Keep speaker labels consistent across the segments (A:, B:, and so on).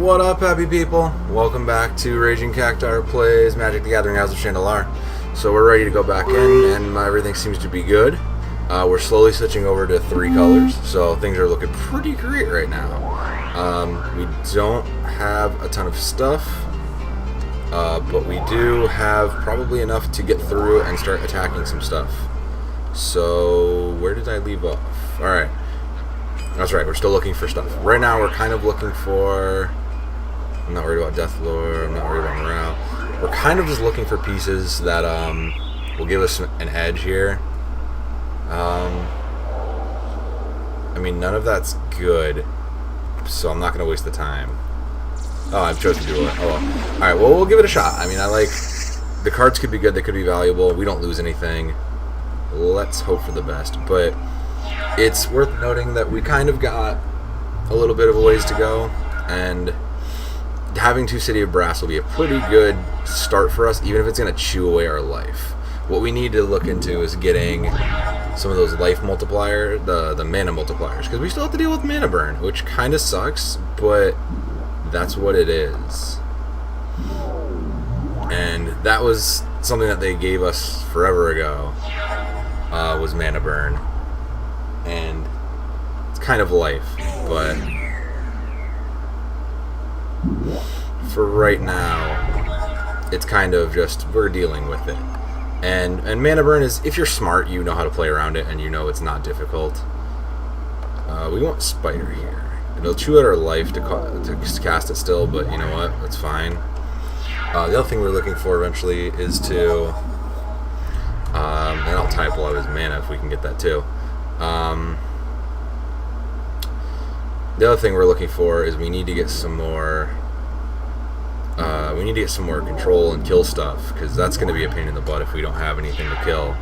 A: What up, happy people? Welcome back to Raging Cactuar Plays Magic the Gathering House of Shandalar. So we're ready to go back in, and everything seems to be good. We're slowly switching over to 3 colors, so things are looking pretty great right now. We don't have a ton of stuff, but we do have probably enough to get through and start attacking some stuff. So, where did I leave off? Alright. That's right, we're still looking for stuff. Right now, we're kind of looking for... I'm not worried about Death Lore, I'm not worried about Morale. We're kind of just looking for pieces that will give us an edge here. I mean, none of that's good, so I'm not going to waste the time. Oh, I've chosen to do it. Oh, well. Alright, well, we'll give it a shot. I mean, I like... The cards could be good, they could be valuable, we don't lose anything. Let's hope for the best, but it's worth noting that we kind of got a little bit of a ways to go, and having 2 City of Brass will be a pretty good start for us, even if it's going to chew away our life. What we need to look into is getting some of those life multiplier, the mana multipliers, because we still have to deal with mana burn, which kind of sucks, but that's what it is. And that was something that they gave us forever ago, was mana burn. And it's kind of life, but for right now, it's kind of just, we're dealing with it. And mana burn is, if you're smart, you know how to play around it, and you know it's not difficult. We want Spider here. It'll chew at our life to cast it still, but you know what? That's fine. The other thing we're looking for eventually is to... and I'll type a lot of his mana if we can get that too. The other thing we're looking for is we need to get some more... we need to get some more control and kill stuff, because that's going to be a pain in the butt if we don't have anything to kill.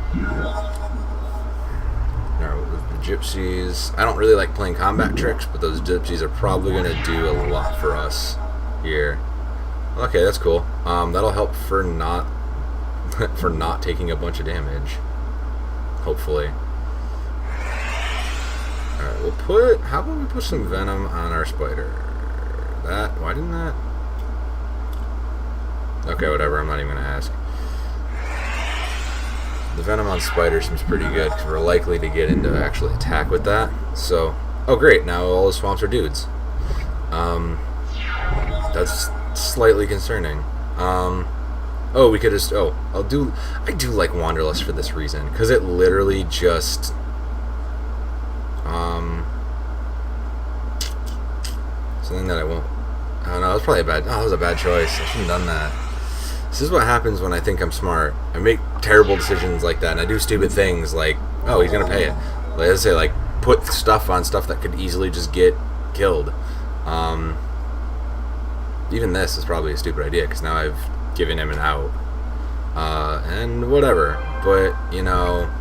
A: Now, with the gypsies, I don't really like playing combat tricks, but those gypsies are probably going to do a lot for us here. Okay, that's cool. That'll help for not for not taking a bunch of damage, hopefully. Alright, we'll put... How about we put some venom on our spider? Why didn't that... Okay, whatever, I'm not even going to ask. The venom on spider seems pretty good, because we're likely to get into actually attack with that. So, oh great, now all the swamps are dudes. That's slightly concerning. Oh, we could just... Oh, I do like Wanderlust for this reason, because it literally just... something that I won't... Oh no, that was probably a bad... Oh, that was a bad choice. I shouldn't have done that. This is what happens when I think I'm smart. I make terrible decisions like that, and I do stupid things like, oh, he's gonna pay it. Like I say, like, put stuff on stuff that could easily just get killed. Even this is probably a stupid idea, because now I've given him an out. And whatever. But, you know...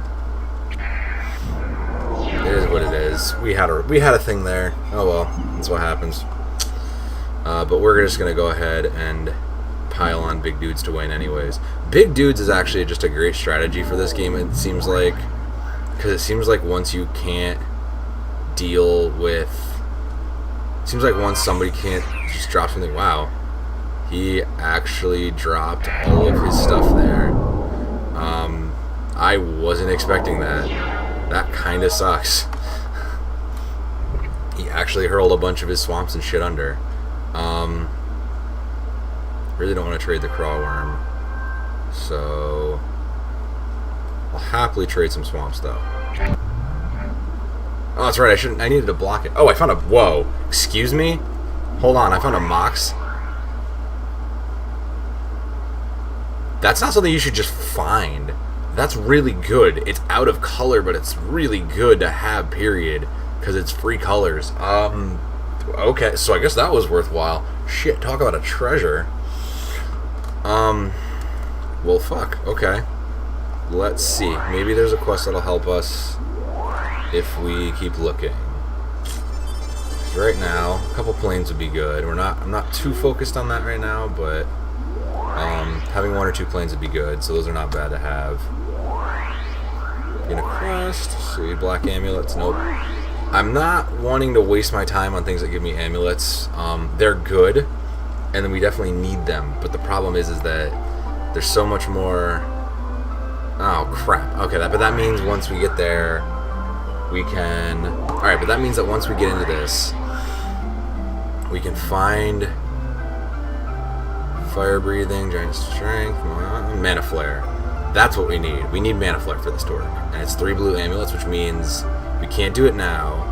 A: It is what it is. We had a thing there. Oh well, that's what happens. But we're just gonna go ahead and pile on big dudes to win anyways. Big dudes is actually just a great strategy for this game, it seems like, because it seems like once you can't deal with... It seems like once somebody can't just drop something... Wow. He actually dropped all of his stuff there. I wasn't expecting that. That kind of sucks. He actually hurled a bunch of his swamps and shit under. Really don't want to trade the crawl worm, so I'll happily trade some swamps though. Oh, that's right. I needed to block it. Oh, I found a... Whoa. Excuse me? Hold on. I found a MOX. That's not something you should just find. That's really good. It's out of color, but it's really good to have, period. Because it's free colors. Okay, so I guess that was worthwhile. Shit, talk about a treasure. Well, fuck. Okay. Let's see. Maybe there's a quest that'll help us if we keep looking. Right now, a couple planes would be good. I'm not too focused on that right now, but having 1 or 2 planes would be good, so those are not bad to have. Get a quest. Sweet, black amulets. Nope. I'm not wanting to waste my time on things that give me amulets. They're good, and then we definitely need them. But the problem is that there's so much more. Oh crap. Okay, but that means once we get there, we can. All right, but that means that once we get into this, we can find fire breathing, giant strength, mana flare. That's what we need. We need mana flare for this to work, and it's 3 blue amulets, which means we can't do it now.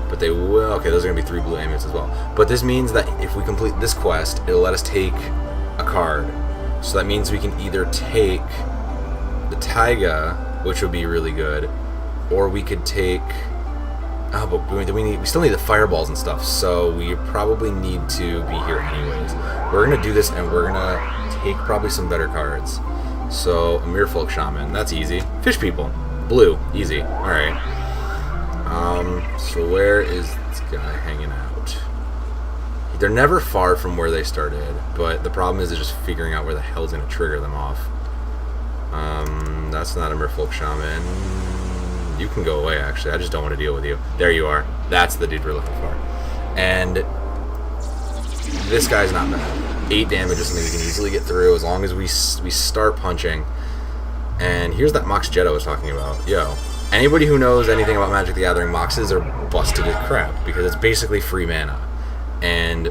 A: But they will. Okay, those are gonna be 3 blue amulets as well. But this means that if we complete this quest, it'll let us take a card. So that means we can either take the Taiga, which would be really good, or we could take. Oh, but we still need the fireballs and stuff. So we probably need to be here anyways. We're gonna do this, and we're gonna take probably some better cards. So a Merfolk Shaman, that's easy. Fish people, blue, easy. All right. So where is this guy hanging out? They're never far from where they started, but the problem is just figuring out where the hell's gonna trigger them off. That's not a Merfolk Shaman. You can go away, actually. I just don't want to deal with you. There you are. That's the dude we're looking for. And this guy's not bad. 8 damage is something we can easily get through as long as we start punching. And here's that Mox Jet I was talking about. Yo, anybody who knows anything about Magic the Gathering, Moxes are busted as crap because it's basically free mana. And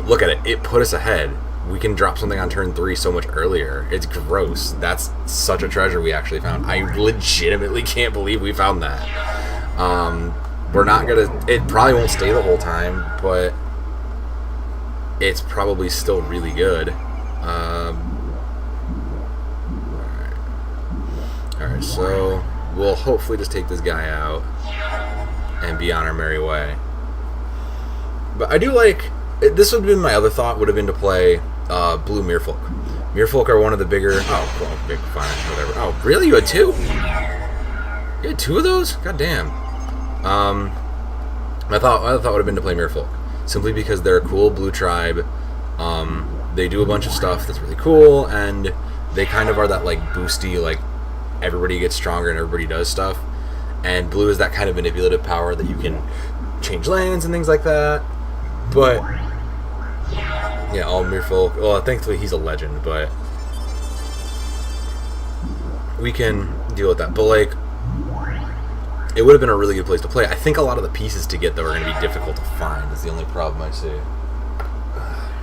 A: look at it. It put us ahead. We can drop something on turn 3 so much earlier. It's gross. That's such a treasure we actually found. I legitimately can't believe we found that. We're not gonna. It probably won't stay the whole time, but it's probably still really good. Alright, so we'll hopefully just take this guy out and be on our merry way. But I do like. This would have been my other thought. Would have been to play blue Merfolk. Merfolk are one of the bigger. Oh, well, big, fine, whatever. Oh, really? You had 2? You had 2 of those? God damn. My thought would have been to play Merfolk, simply because they're a cool blue tribe. They do a bunch of stuff that's really cool, and they kind of are that like boosty, like everybody gets stronger and everybody does stuff. And blue is that kind of manipulative power that you can change lands and things like that. But yeah, all Merfolk. Well, thankfully he's a legend, but we can deal with that. But like, it would have been a really good place to play. I think a lot of the pieces to get though are going to be difficult to find. Is the only problem I see.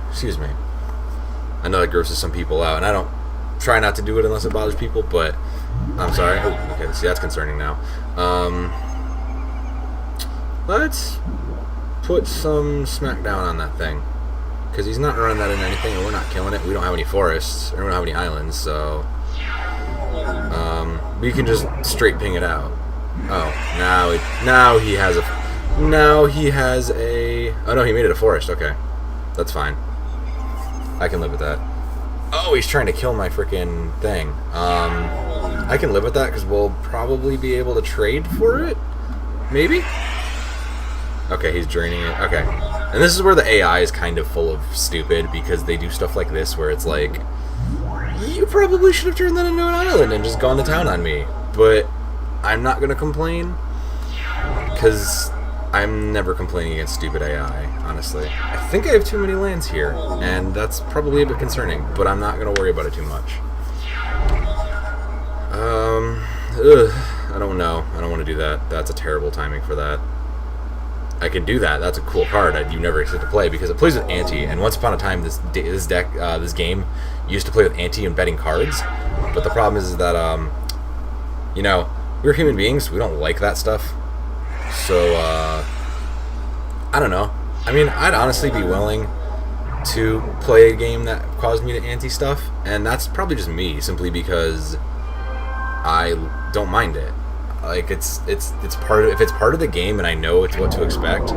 A: Excuse me. I know that grosses some people out, and I don't try not to do it unless it bothers people. But I'm sorry. Oh, okay. See, that's concerning now. Let's put some smackdown on that thing, because he's not running that into anything, and we're not killing it. We don't have any forests, or we don't have any islands, so we can just straight ping it out. Oh, now he has a. Oh no, he made it a forest. Okay, that's fine. I can live with that. Oh, he's trying to kill my freaking thing. I can live with that because we'll probably be able to trade for it. Maybe. Okay, he's draining it. Okay. And this is where the AI is kind of full of stupid, because they do stuff like this where it's like, you probably should have turned that into an island and just gone to town on me. But I'm not going to complain, because I'm never complaining against stupid AI, honestly. I think I have too many lands here, and that's probably a bit concerning, but I'm not going to worry about it too much. I don't know. I don't want to do that. That's a terrible timing for that. I can do that. That's a cool card. You never expect to play because it plays with anti. And once upon a time, this game used to play with anti and betting cards. But the problem is that we're human beings. We don't like that stuff. So I don't know. I mean, I'd honestly be willing to play a game that caused me to anti stuff, and that's probably just me, simply because I don't mind it. Like it's part of, if it's part of the game and I know it's what to expect,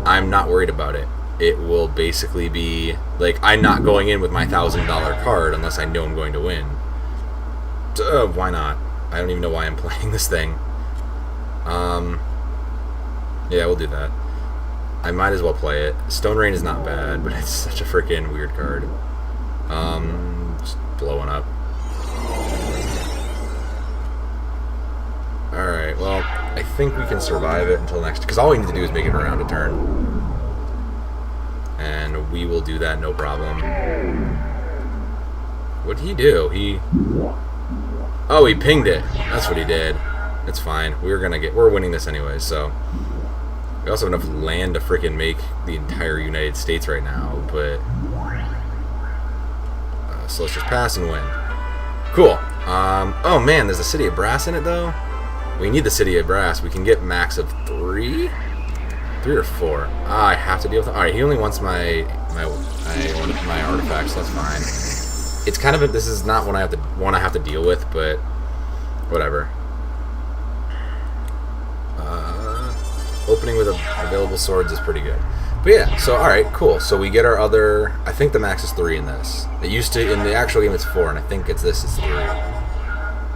A: I'm not worried about it. It will basically be like, I'm not going in with my $1,000 card unless I know I'm going to win. So, why not? I don't even know why I'm playing this thing. Yeah, we'll do that. I might as well play it. Stone Rain is not bad, but it's such a freaking weird card. Just blowing up. Alright, well, I think we can survive it until next, because all we need to do is make it around a turn. And we will do that, no problem. What did he do? Oh, he pinged it. That's what he did. It's fine. We're winning this anyway, so. We also have enough land to freaking make the entire United States right now, but. So let's just pass and win. Cool. Oh man, there's a City of Brass in it though. We need the City of Brass. We can get max of 3? 3 or 4. I have to deal with it. Alright, he only wants my artifacts, that's fine. It's kind of this is not one I have to deal with, but whatever. Opening with available swords is pretty good. But yeah, so alright, cool. So we get our other, I think the max is 3 in this. It used to, in the actual game it's 4, and I think it's 3.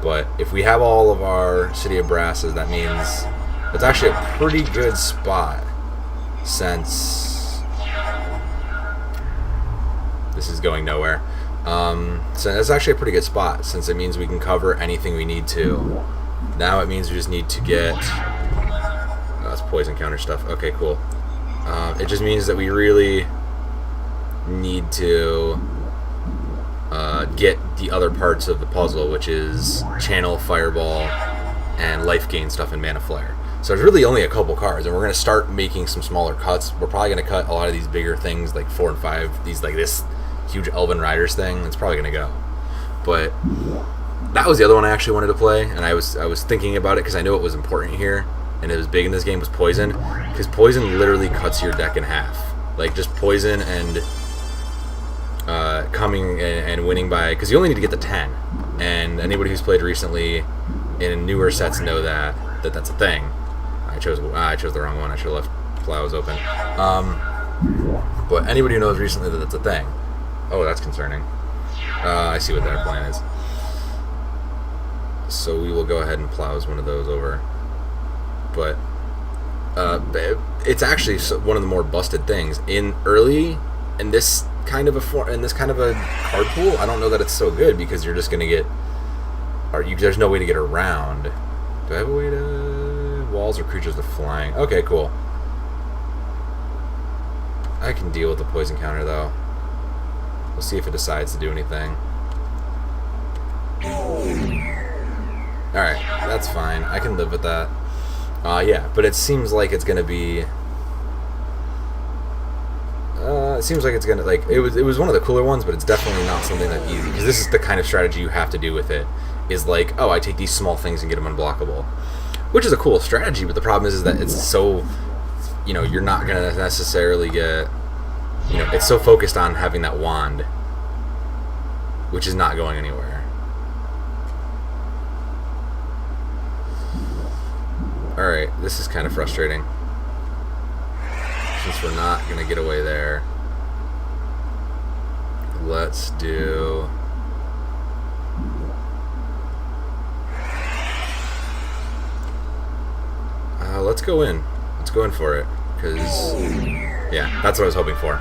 A: But if we have all of our City of Brasses, that means it's actually a pretty good spot, since this is going nowhere. So it's actually a pretty good spot, since it means we can cover anything we need to. Now it means we just need to get... Oh, that's poison counter stuff. Okay, cool. It just means that we really need to get the other parts of the puzzle, which is channel, fireball, and life gain stuff in Mana Flare. So there's really only a couple cards, and we're going to start making some smaller cuts. We're probably going to cut a lot of these bigger things, like 4 and 5, these like this huge Elven Riders thing. It's probably going to go. But that was the other one I actually wanted to play, and I was thinking about it because I knew it was important here, and it was big in this game, was Poison, because Poison literally cuts your deck in half. Like, just Poison and coming and winning by, because you only need to get to 10, and anybody who's played recently in newer sets know that's a thing. I chose the wrong one. I should have left plows open. But anybody who knows recently that that's a thing. Oh, that's concerning. I see what their plan is. So we will go ahead and plows one of those over. But it's actually one of the more busted things in this kind of a card pool. I don't know that it's so good, because you're just gonna get, there's no way to get around. Do I have a way to walls or creatures with flying? Okay, cool. I can deal with the poison counter though. We'll see if it decides to do anything. Alright, that's fine. I can live with that. Yeah, but it seems like it's gonna be... it seems like it's gonna, like, it was one of the cooler ones, but it's definitely not something that easy, because this is the kind of strategy you have to do with it, is like, oh, I take these small things and get them unblockable. Which is a cool strategy, but the problem is that it's so, you're not gonna necessarily get, it's so focused on having that wand, which is not going anywhere. Alright, this is kind of frustrating, since we're not gonna get away there. Let's do... let's go in. Let's go in for it, because, yeah, that's what I was hoping for.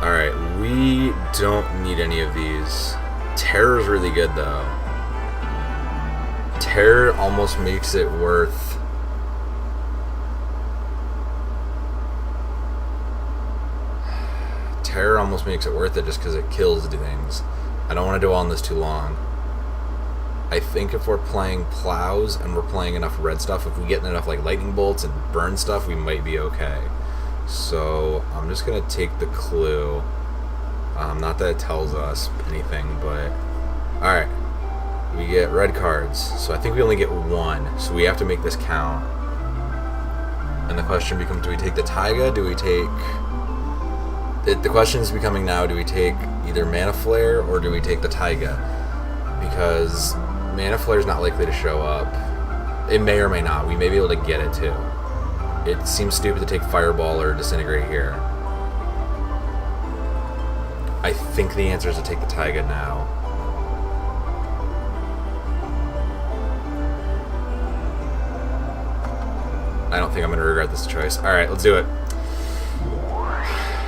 A: Alright, we don't need any of these. Terror's really good, though. Terror almost makes it worth... Terror almost makes it worth it just because it kills things. I don't want to dwell on this too long. I think if we're playing plows and we're playing enough red stuff, if we get enough like lightning bolts and burn stuff, we might be okay. So I'm just gonna take the clue. Not that it tells us anything, but alright. We get red cards, so I think we only get 1, so we have to make this count. And the question becomes, do we take the Taiga? Do we take... The question is becoming now, do we take either Mana Flare or do we take the Taiga? Because Mana Flare is not likely to show up. It may or may not. We may be able to get it too. It seems stupid to take Fireball or Disintegrate here. I think the answer is to take the Taiga now. I don't think I'm going to regret this choice. Alright, let's do it.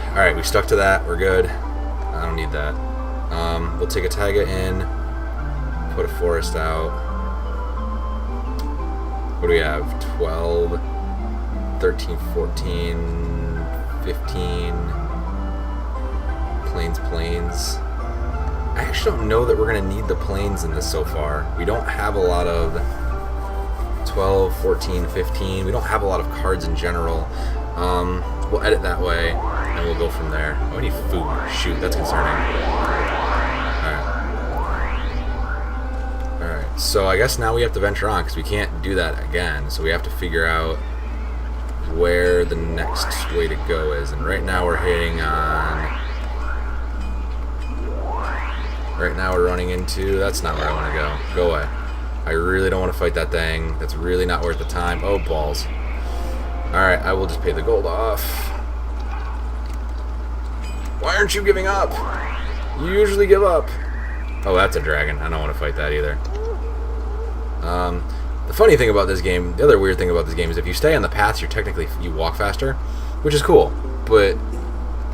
A: Alright, we stuck to that. We're good. I don't need that. We'll take a Taiga in. Put a forest out. What do we have? 12, 13, 14, 15. Planes. I actually don't know that we're going to need the planes in this so far. We don't have a lot of 12, 14, 15. We don't have a lot of cards in general. We'll edit that way, and we'll go from there. Oh, I need food. Shoot, that's concerning. Alright, so I guess now we have to venture on, because we can't do that again. So we have to figure out where the next way to go is. And right now we're hitting on... Right now we're running into... That's not where I want to go. Go away. I really don't want to fight that thing. That's really not worth the time. Oh, balls. Alright, I will just pay the gold off. Why aren't you giving up? You usually give up. Oh, that's a dragon. I don't want to fight that either. The funny thing about this game, the other weird thing about this game is if you stay on the paths, you walk faster, which is cool. But,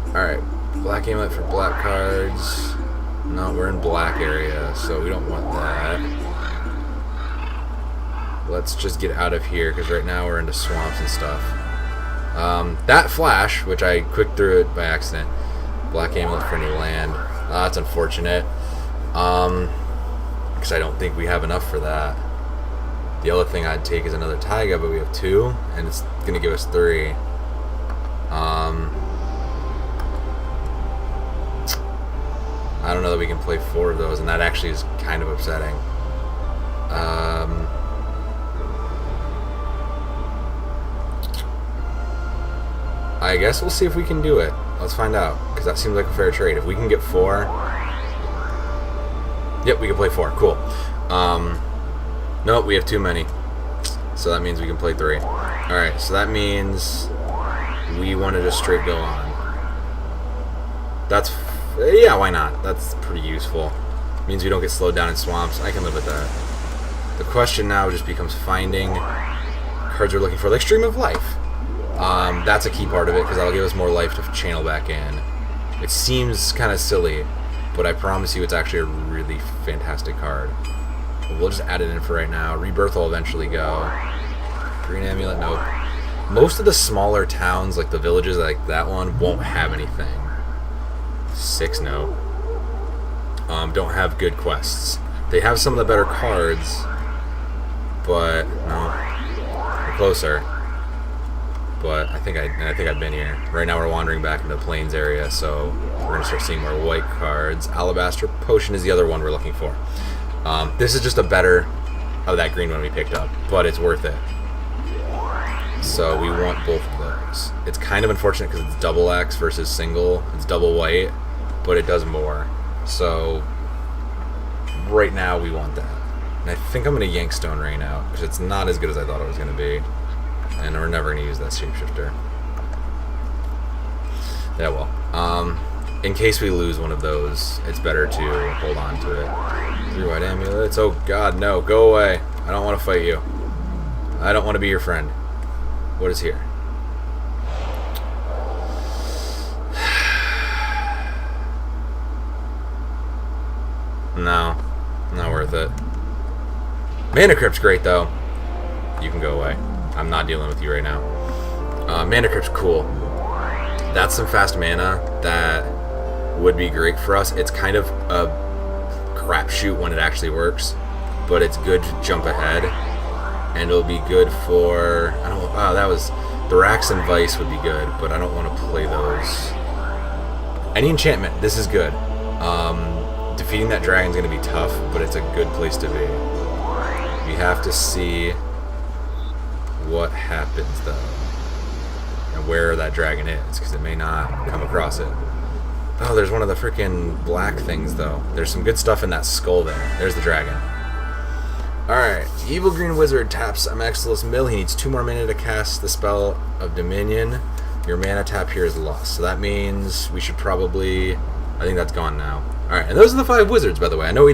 A: alright, black amulet for black cards. No, we're in black area, so we don't want that. Let's just get out of here, because right now we're into swamps and stuff. That flash, which I quick threw it by accident. Black amulet for any land. That's unfortunate. Because I don't think we have enough for that. The other thing I'd take is another taiga, but we have 2, and it's going to give us 3. I don't know that we can play 4 of those, and that actually is kind of upsetting. I guess we'll see if we can do it. Let's find out, because that seems like a fair trade. If we can get 4... Yep, we can play 4. Cool. Nope, we have too many. So that means we can play 3. Alright, so that means we want to just straight go on. That's... Yeah, why not? That's pretty useful. Means we don't get slowed down in swamps. I can live with that. The question now just becomes finding cards we're looking for, like Stream of Life. That's a key part of it, because that'll give us more life to channel back in. It seems kind of silly, but I promise you it's actually a really fantastic card. We'll just add it in for right now. Rebirth will eventually go. Green Amulet, nope. Most of the smaller towns, like the villages like that one, won't have anything. 6, no. Don't have good quests. They have some of the better cards, but no. We're closer. But I think I've been here. Right now we're wandering back into the plains area, so we're gonna start seeing more white cards. Alabaster Potion is the other one we're looking for. This is just a better of that green one we picked up, but it's worth it. So we want both of those. It's kind of unfortunate because it's double X versus single. It's double white, but it does more. So right now we want that. And I think I'm going to yank Stone Rain out, because it's not as good as I thought it was going to be. And we're never going to use that Shapeshifter. Yeah, well. In case we lose one of those, it's better to hold on to it. 3 white amulets. Oh god, no. Go away. I don't want to fight you. I don't want to be your friend. What is here? No. Not worth it. Mana Crypt's great, though. You can go away. I'm not dealing with you right now. Mana Crypt's cool. That's some fast mana that would be great for us. It's kind of a crapshoot when it actually works, but it's good to jump ahead, and it'll be good for... I don't. Oh, that was... The Rax and Vice would be good, but I don't want to play those. Any enchantment, this is good. Defeating that dragon's going to be tough, but it's a good place to be. We have to see what happens, though, and where that dragon is, because it may not come across it. Oh, there's one of the freaking black things, though. There's some good stuff in that skull there. There's the dragon. Alright, Evil Green Wizard taps Amexilus Mill. He needs 2 more mana to cast the spell of Dominion. Your mana tap here is lost. So that means we should probably... I think that's gone now. Alright, and those are the 5 wizards, by the way. I know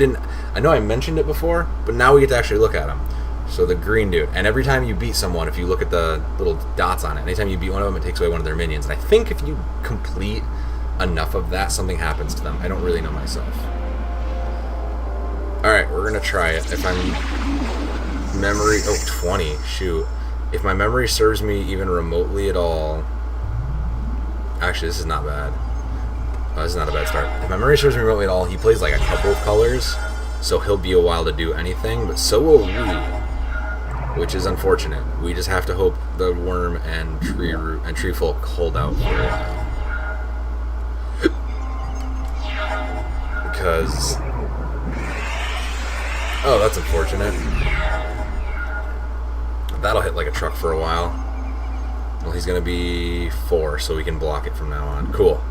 A: I mentioned it before, but now we get to actually look at them. So the green dude. And every time you beat someone, if you look at the little dots on it, anytime you beat one of them, it takes away one of their minions. And I think if you complete enough of that, something happens to them. I don't really know myself. Alright, we're going to try it. If I'm memory... Oh, 20. Shoot. If my memory serves me even remotely at all... Actually, this is not bad. This is not a bad start. If my memory serves me remotely at all, he plays like a couple of colors, so he'll be a while to do anything, but so will we, which is unfortunate. We just have to hope the worm and tree folk hold out for a while. Because... Oh, that's unfortunate. That'll hit like a truck for a while. Well, he's going to be 4, so we can block it from now on. Cool.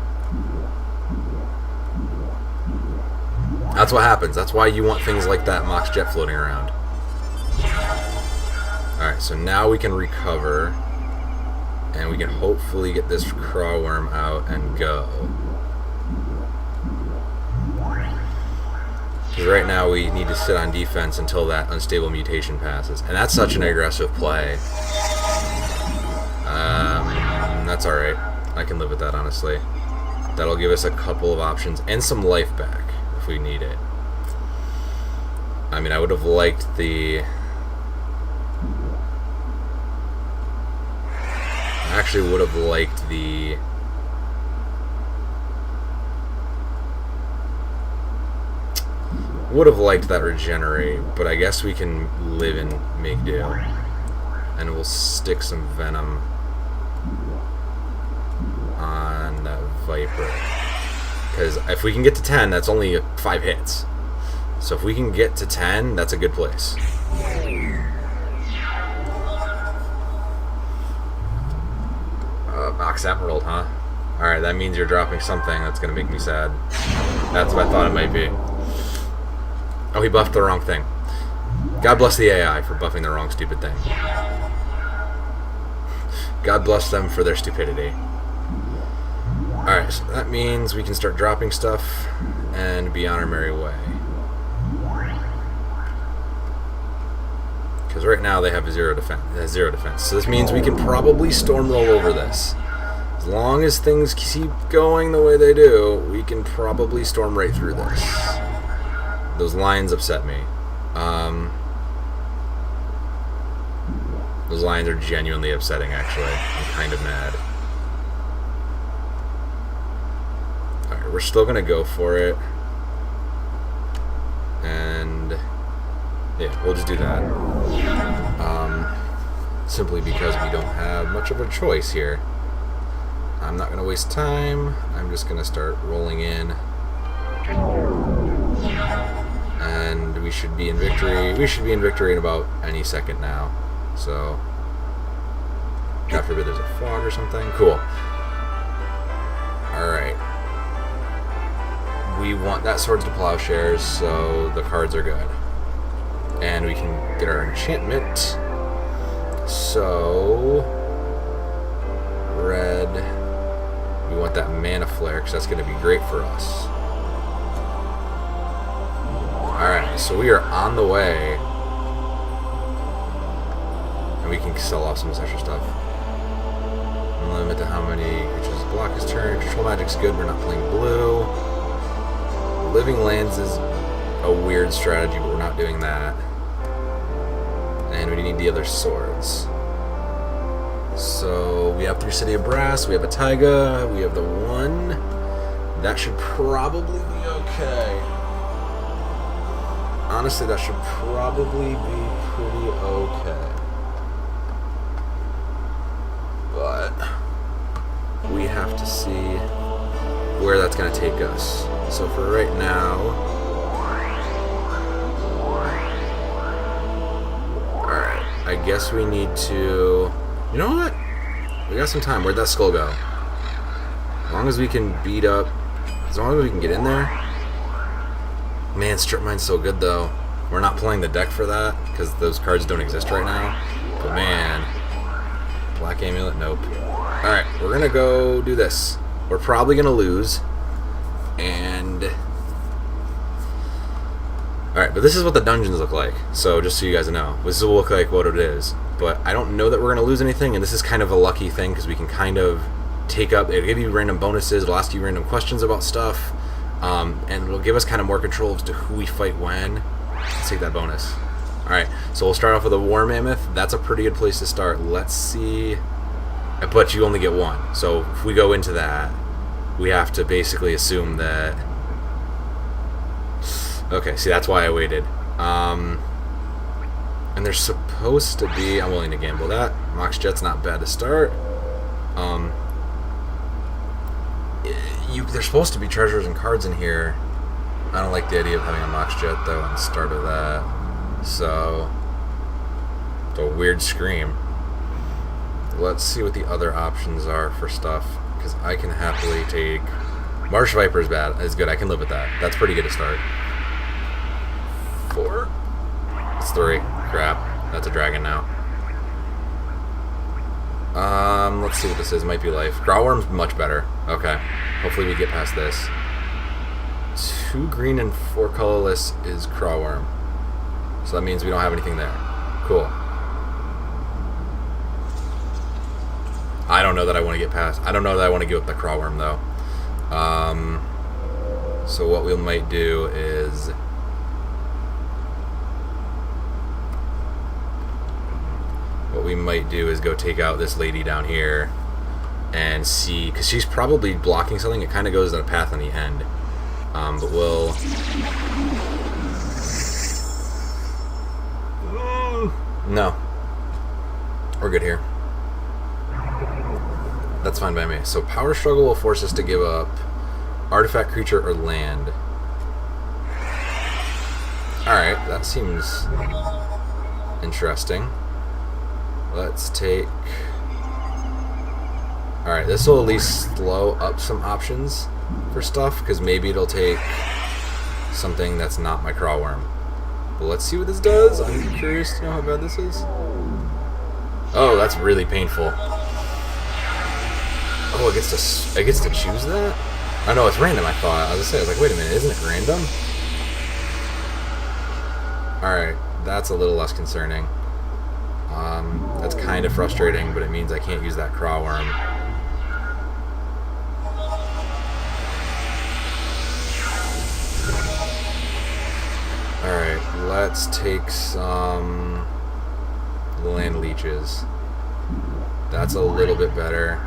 A: That's what happens. That's why you want things like that MOX jet floating around. Alright, so now we can recover. And we can hopefully get this craw worm out and go. Because right now we need to sit on defense until that unstable mutation passes. And that's such an aggressive play. That's alright. I can live with that, honestly. That'll give us a couple of options and some life back if we need it. I mean, I would have liked the... I actually would have liked the... Would have liked that regenerate, but I guess we can live and make do. And we'll stick some venom on that Viper. Because if we can get to 10, that's only 5 hits. So if we can get to 10, that's a good place. Mox Emerald, huh? Alright, that means you're dropping something that's going to make me sad. That's what I thought it might be. Oh, he buffed the wrong thing. God bless the AI for buffing the wrong stupid thing. God bless them for their stupidity. Alright, so that means we can start dropping stuff and be on our merry way. Because right now they have zero defense. So this means we can probably storm roll over this. As long as things keep going the way they do, we can probably storm right through this. Those lines upset me. Those lines are genuinely upsetting, actually. I'm kind of mad. Alright, we're still going to go for it. And... yeah, we'll just do that. Simply because we don't have much of a choice here. I'm not going to waste time. I'm just going to start rolling in. And we should be in victory. We should be in victory in about any second now. So, God forbid there's a fog or something. Cool. Alright. We want that Swords to Plowshares, so the cards are good. And we can get our enchantment. So, red. We want that Mana Flare, because that's going to be great for us. Alright, so we are on the way. And we can sell off some of this extra stuff. Limit to how many creatures block his turn. Control Magic's good, we're not playing blue. Living Lands is a weird strategy, but we're not doing that. And we need the other swords. So we have 3 City of Brass, we have a Taiga, we have the 1. That should probably be okay. Honestly, that should probably be pretty okay. But we have to see where that's going to take us. So for right now, alright, I guess we need to, you know what? We got some time. Where'd that skull go? As long as we can beat up, as long as we can get in there. Man, Strip Mine's so good though. We're not playing the deck for that because those cards don't exist right now. But man, Black Amulet, nope. Alright, we're going to go do this. We're probably going to lose. And... alright, but this is what the dungeons look like. So, just so you guys know. This will look like what it is. But I don't know that we're going to lose anything. And this is kind of a lucky thing because we can kind of take up... it'll give you random bonuses. It'll ask you random questions about stuff. And it'll give us kind of more control as to who we fight when. Let's take that bonus. Alright, So we'll start off with a War Mammoth. That's a pretty good place to start. Let's see. But you only get one. So if we go into that, we have to basically assume that... Okay, see, that's why I waited. And there's supposed to be... I'm willing to gamble that. Mox Jet's not bad to start. There's supposed to be treasures and cards in here. I don't like the idea of having a Mox Jet, though, on the start of that. So... It's a weird scream. Let's see what the other options are for stuff, because I can happily take... Marsh Viper is good. I can live with that. That's pretty good to start. 4? It's 3. Crap. That's a dragon now. Let's see what this is. Might be life. Growlworm's much better. Okay. Hopefully we get past this. 2 green and 4 colorless is Growlworm. So that means we don't have anything there. Cool. I don't know that I want to get past. I don't know that I want to give up the Growlworm, though. So what we might do is... What we might do is go take out this lady down here and see, because she's probably blocking something. It kind of goes on a path on the end. But we'll... No. We're good here. That's fine by me. So Power Struggle will force us to give up artifact, creature, or land. Alright, that seems interesting. Let's take... Alright, this will at least slow up some options for stuff, because maybe it'll take something that's not my Growlworm. But let's see what this does. I'm curious to know how bad this is. Oh, that's really painful. Oh, it gets to choose that? Oh no, it's random, I thought. I was like, wait a minute, isn't it random? Alright, that's a little less concerning. That's kind of frustrating, but it means I can't use that Growlworm. Alright, let's take some land leeches. That's a little bit better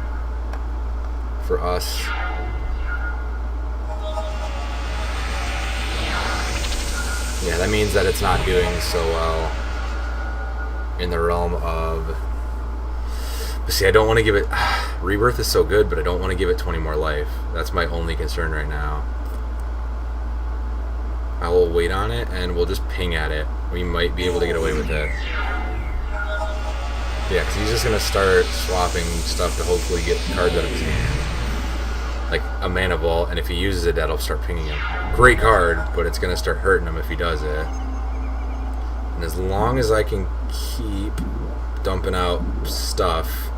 A: for us. Yeah, that means that it's not doing so well in the realm of... But see, I don't want to give it... Rebirth is so good, but I don't want to give it 20 more life. That's my only concern right now. I will wait on it, and we'll just ping at it. We might be able to get away with it. Yeah, because he's just going to start swapping stuff to hopefully get cards out of his hand. Like a mana ball, and if he uses it, that'll start pinging him. Great card, but it's going to start hurting him if he does it. And as long as I can keep dumping out stuff,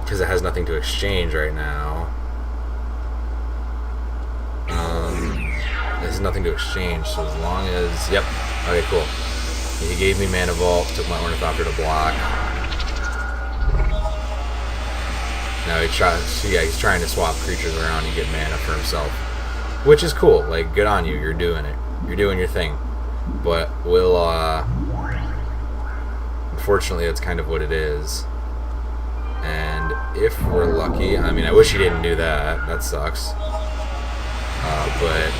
A: because it has nothing to exchange right now. There's nothing to exchange, so as long as... Yep. Okay, cool. He gave me Mana Vault, took my Ornithopter to block. Now he's trying to swap creatures around and get mana for himself. Which is cool. Like, good on you. You're doing it. You're doing your thing. But we'll, unfortunately, that's kind of what it is. And if we're lucky... I mean, I wish he didn't do that. That sucks. But...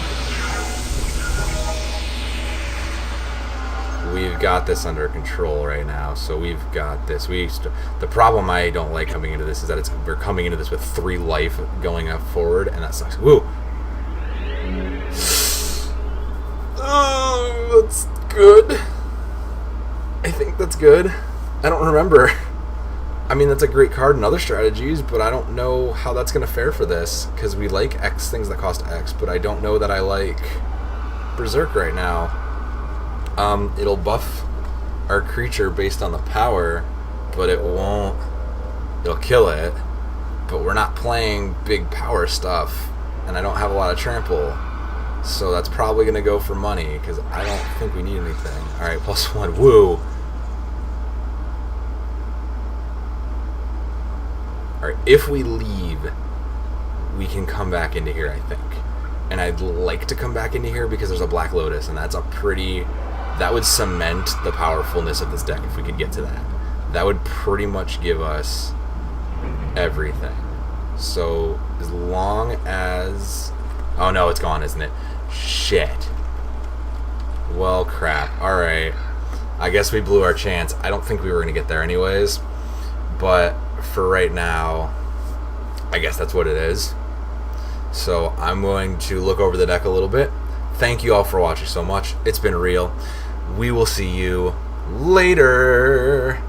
A: we've got this under control right now, so we've got this. The problem I don't like coming into this is that we're coming into this with 3 life going up forward, and that sucks. Woo! Oh, that's good. I think that's good. I don't remember. I mean, that's a great card in other strategies, but I don't know how that's going to fare for this, because we like X things that cost X, but I don't know that I like Berserk right now. It'll buff our creature based on the power, but it won't... It'll kill it, but we're not playing big power stuff, and I don't have a lot of trample, so that's probably going to go for money, because I don't think we need anything. Alright, +1. Woo! Alright, if we leave, we can come back into here, I think. And I'd like to come back into here because there's a Black Lotus, and that's a pretty that would cement the powerfulness of this deck if we could get to that. That would pretty much give us everything. So as long as... Oh no, it's gone, isn't it? Shit. Well, crap. Alright. I guess we blew our chance. I don't think we were going to get there anyways. But for right now, I guess that's what it is. So I'm going to look over the deck a little bit. Thank you all for watching so much. It's been real. We will see you later.